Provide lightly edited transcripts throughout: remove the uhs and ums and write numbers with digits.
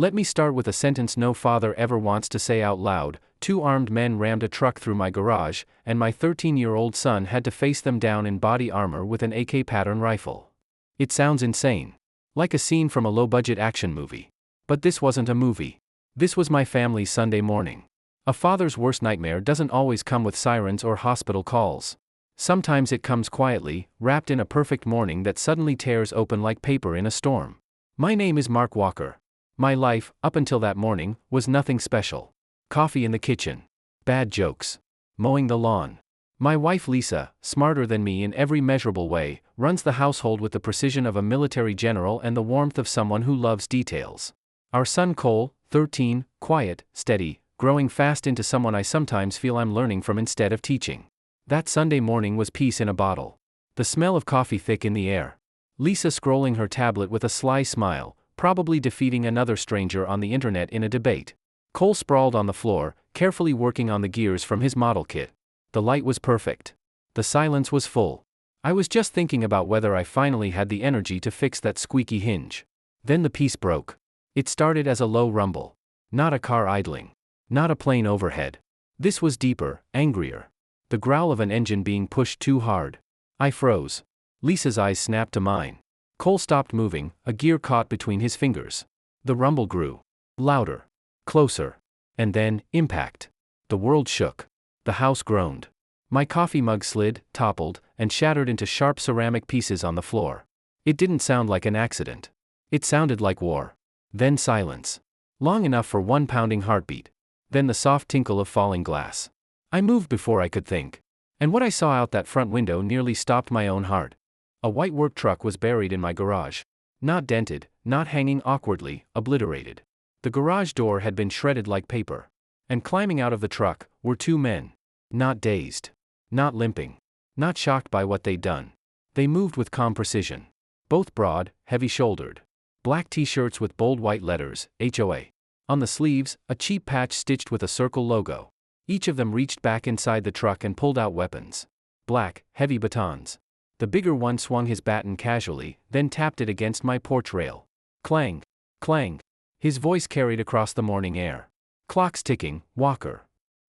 Let me start with a sentence no father ever wants to say out loud. 2 armed men rammed a truck through my garage, and my 13-year-old son had to face them down in body armor with an AK pattern rifle. It sounds insane. Like a scene from a low-budget action movie. But this wasn't a movie. This was my family's Sunday morning. A father's worst nightmare doesn't always come with sirens or hospital calls. Sometimes it comes quietly, wrapped in a perfect morning that suddenly tears open like paper in a storm. My name is Mark Walker. My life, up until that morning, was nothing special. Coffee in the kitchen. Bad jokes. Mowing the lawn. My wife Lisa, smarter than me in every measurable way, runs the household with the precision of a military general and the warmth of someone who loves details. Our son Cole, 13, quiet, steady, growing fast into someone I sometimes feel I'm learning from instead of teaching. That Sunday morning was peace in a bottle. The smell of coffee thick in the air. Lisa scrolling her tablet with a sly smile, probably defeating another stranger on the internet in a debate. Cole sprawled on the floor, carefully working on the gears from his model kit. The light was perfect. The silence was full. I was just thinking about whether I finally had the energy to fix that squeaky hinge. Then the peace broke. It started as a low rumble. Not a car idling. Not a plane overhead. This was deeper, angrier. The growl of an engine being pushed too hard. I froze. Lisa's eyes snapped to mine. Cole stopped moving, a gear caught between his fingers. The rumble grew. Louder. Closer. And then, impact. The world shook. The house groaned. My coffee mug slid, toppled, and shattered into sharp ceramic pieces on the floor. It didn't sound like an accident. It sounded like war. Then silence. Long enough for one pounding heartbeat. Then the soft tinkle of falling glass. I moved before I could think. And what I saw out that front window nearly stopped my own heart. A white work truck was buried in my garage. Not dented, not hanging awkwardly, obliterated. The garage door had been shredded like paper. And climbing out of the truck were 2 men. Not dazed. Not limping. Not shocked by what they'd done. They moved with calm precision. Both broad, heavy-shouldered. Black t-shirts with bold white letters, HOA. On the sleeves, a cheap patch stitched with a circle logo. Each of them reached back inside the truck and pulled out weapons. Black, heavy batons. The bigger one swung his baton casually, then tapped it against my porch rail. Clang. Clang. His voice carried across the morning air. Clock's ticking, Walker.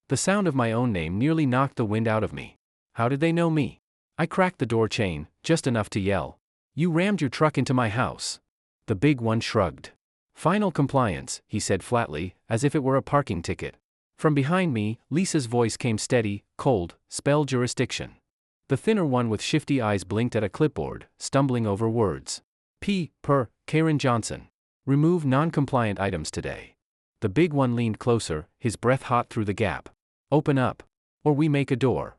The sound of my own name nearly knocked the wind out of me. How did they know me? I cracked the door chain, just enough to yell. You rammed your truck into my house. The big one shrugged. Final compliance, he said flatly, as if it were a parking ticket. From behind me, Lisa's voice came steady, cold, spell jurisdiction. The thinner one with shifty eyes blinked at a clipboard, stumbling over words. Karen Johnson. Remove non-compliant items today. The big one leaned closer, his breath hot through the gap. Open up. Or we make a door.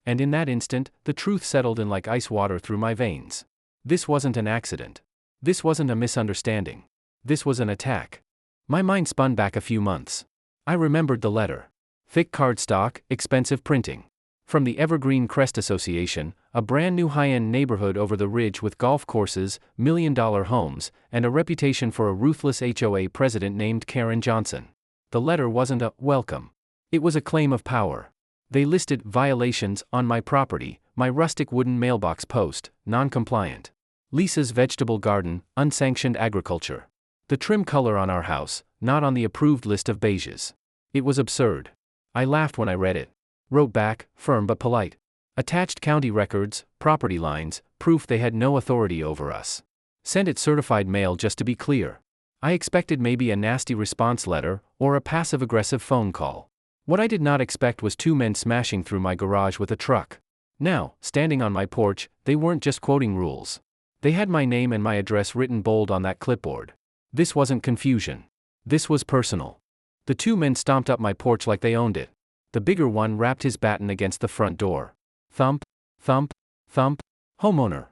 And in that instant, the truth settled in like ice water through my veins. This wasn't an accident. This wasn't a misunderstanding. This was an attack. My mind spun back a few months. I remembered the letter. Thick cardstock, expensive printing. From the Evergreen Crest Association, a brand new high-end neighborhood over the ridge with golf courses, million-dollar homes, and a reputation for a ruthless HOA president named Karen Johnson. The letter wasn't a welcome. It was a claim of power. They listed violations on my property, my rustic wooden mailbox post, non-compliant. Lisa's vegetable garden, unsanctioned agriculture. The trim color on our house, not on the approved list of beiges. It was absurd. I laughed when I read it. Wrote back, firm but polite. Attached county records, property lines, proof they had no authority over us. Sent it certified mail just to be clear. I expected maybe a nasty response letter, or a passive-aggressive phone call. What I did not expect was 2 men smashing through my garage with a truck. Now, standing on my porch, they weren't just quoting rules. They had my name and my address written bold on that clipboard. This wasn't confusion. This was personal. The 2 men stomped up my porch like they owned it. The bigger one rapped his baton against the front door. Thump, thump, thump, homeowner.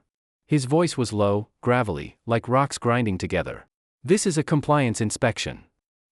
His voice was low, gravelly, like rocks grinding together. This is a compliance inspection.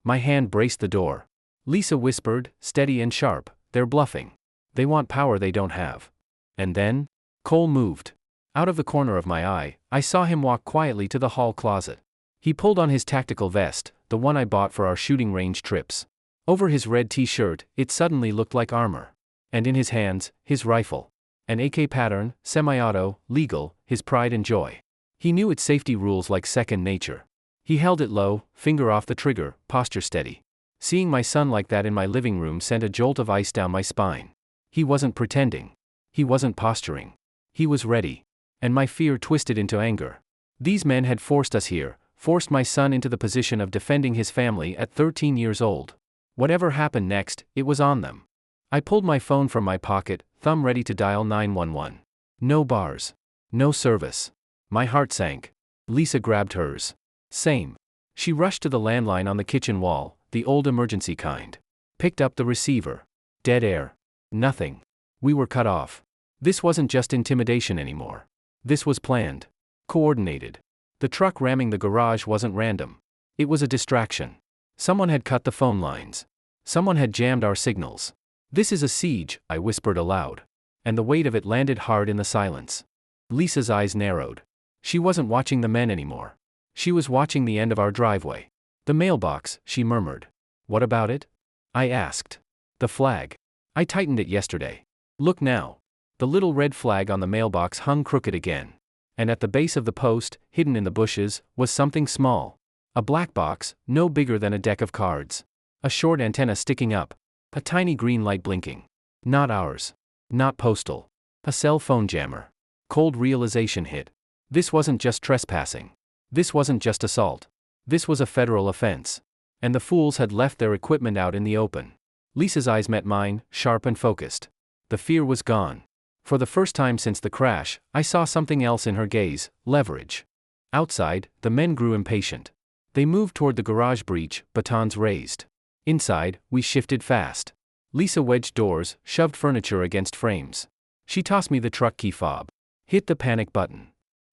My hand braced the door. Lisa whispered, steady and sharp, they're bluffing. They want power they don't have. And then, Cole moved. Out of the corner of my eye, I saw him walk quietly to the hall closet. He pulled on his tactical vest, the one I bought for our shooting range trips. Over his red t-shirt, it suddenly looked like armor. And in his hands, his rifle. An AK pattern, semi-auto, legal, his pride and joy. He knew its safety rules like second nature. He held it low, finger off the trigger, posture steady. Seeing my son like that in my living room sent a jolt of ice down my spine. He wasn't pretending. He wasn't posturing. He was ready. And my fear twisted into anger. These men had forced us here, forced my son into the position of defending his family at 13 years old. Whatever happened next, it was on them. I pulled my phone from my pocket, thumb ready to dial 911. No bars. No service. My heart sank. Lisa grabbed hers. Same. She rushed to the landline on the kitchen wall, the old emergency kind. Picked up the receiver. Dead air. Nothing. We were cut off. This wasn't just intimidation anymore. This was planned. Coordinated. The truck ramming the garage wasn't random. It was a distraction. Someone had cut the phone lines. Someone had jammed our signals. This is a siege, I whispered aloud. And the weight of it landed hard in the silence. Lisa's eyes narrowed. She wasn't watching the men anymore. She was watching the end of our driveway. The mailbox, she murmured. What about it? I asked. The flag. I tightened it yesterday. Look now. The little red flag on the mailbox hung crooked again. And at the base of the post, hidden in the bushes, was something small. A black box, no bigger than a deck of cards. A short antenna sticking up. A tiny green light blinking. Not ours. Not postal. A cell phone jammer. Cold realization hit. This wasn't just trespassing. This wasn't just assault. This was a federal offense. And the fools had left their equipment out in the open. Lisa's eyes met mine, sharp and focused. The fear was gone. For the first time since the crash, I saw something else in her gaze: leverage. Outside, the men grew impatient. They moved toward the garage breach, batons raised. Inside, we shifted fast. Lisa wedged doors, shoved furniture against frames. She tossed me the truck key fob. Hit the panic button.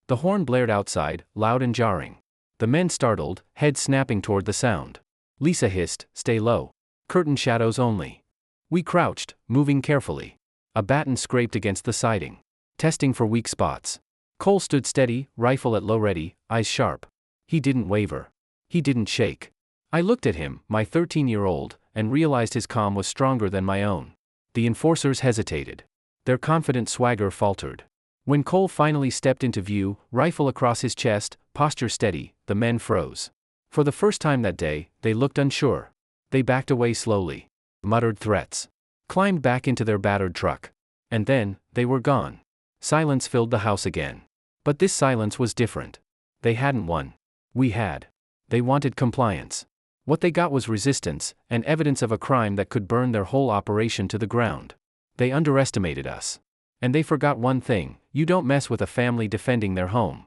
The horn blared outside, loud and jarring. The men startled, heads snapping toward the sound. Lisa hissed, "Stay low. Curtain shadows only." We crouched, moving carefully. A baton scraped against the siding. Testing for weak spots. Cole stood steady, rifle at low ready, eyes sharp. He didn't waver. He didn't shake. I looked at him, my 13-year-old, and realized his calm was stronger than my own. The enforcers hesitated. Their confident swagger faltered. When Cole finally stepped into view, rifle across his chest, posture steady, the men froze. For the first time that day, they looked unsure. They backed away slowly. Muttered threats. Climbed back into their battered truck. And then, they were gone. Silence filled the house again. But this silence was different. They hadn't won. We had. They wanted compliance. What they got was resistance, and evidence of a crime that could burn their whole operation to the ground. They underestimated us. And they forgot one thing: you don't mess with a family defending their home.